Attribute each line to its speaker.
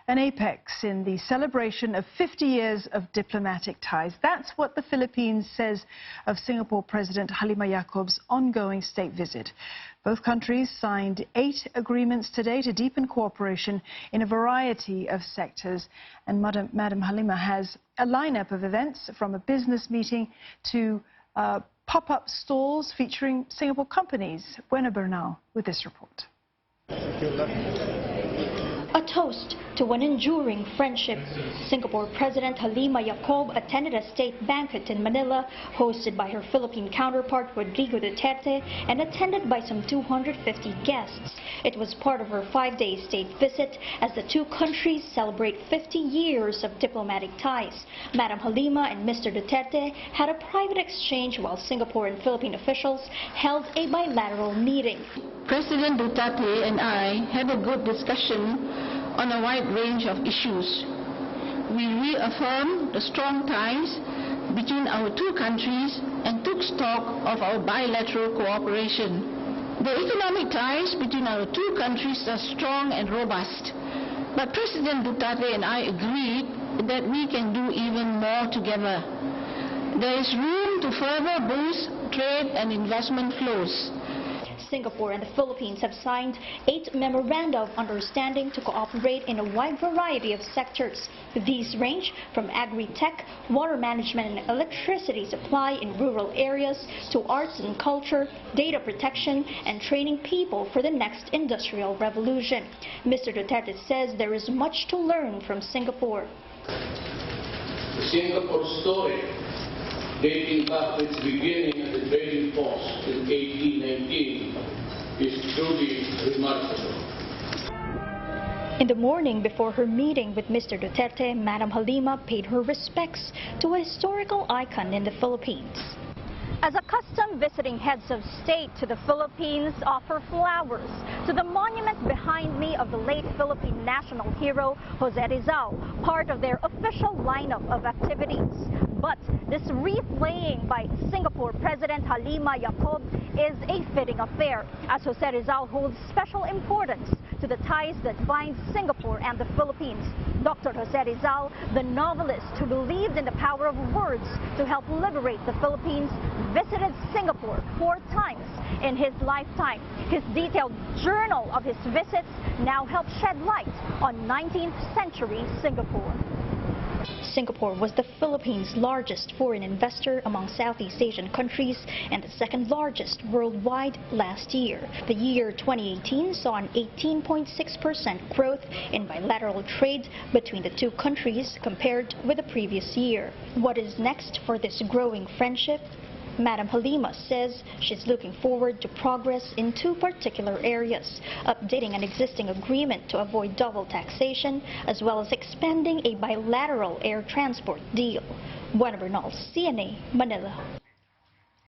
Speaker 1: an apex in the celebration of 50 years of diplomatic ties. That's what the Philippines says of Singapore President Halimah Yacob's ongoing state visit. Both countries signed 8 agreements today to deepen cooperation in a variety of sectors. And Mdm Halimah has a lineup of events, from a business meeting to pop-up stalls featuring Singapore companies. Buena Bernal with this report.
Speaker 2: A toast to an enduring friendship. Singapore President Halimah Yacob attended a state banquet in Manila, hosted by her Philippine counterpart Rodrigo Duterte and attended by some 250 guests. It was part of her 5-day state visit as the two countries celebrate 50 years of diplomatic ties. Mdm Halimah and Mr. Duterte had a private exchange while Singapore and Philippine officials held a bilateral meeting.
Speaker 3: President Duterte and I had a good discussion on a wide range of issues. We reaffirmed the strong ties between our two countries and took stock of our bilateral cooperation. The economic ties between our two countries are strong and robust, but President Duterte and I agreed that we can do even more together. There is room to further boost trade and investment flows.
Speaker 2: Singapore and the Philippines have signed 8 memoranda of understanding to cooperate in a wide variety of sectors. These range from agri-tech, water management and electricity supply in rural areas, to arts and culture, data protection, and training people for the next industrial revolution. Mr. Duterte says there is much to learn from Singapore.
Speaker 4: The Singapore story, dating back to its beginning at the trading post in 1819, is truly remarkable.
Speaker 2: In the morning before her meeting with Mr. Duterte, Mdm Halimah paid her respects to a historical icon in the Philippines. As accustomed visiting heads of state to the Philippines offer flowers to the monument behind me of the late Philippine national hero Jose Rizal, part of their official lineup of activities. But this wreath laying by Singapore President Halimah Yacob is a fitting affair, as Jose Rizal holds special importance to the ties that bind Singapore and the Philippines. Dr. Jose Rizal, the novelist who believed in the power of words to help liberate the Philippines, visited Singapore 4 times in his lifetime. His detailed journal of his visits now helps shed light on 19th century Singapore. Singapore was the Philippines' largest foreign investor among Southeast Asian countries and the 2nd largest worldwide last year. The year 2018 saw an 18.6% growth in bilateral trade between the two countries compared with the previous year. What is next for this growing friendship? Mdm Halimah says she's looking forward to progress in 2 particular areas: updating an existing agreement to avoid double taxation, as well as expanding a bilateral air transport deal. Buena Bernal, CNA, Manila.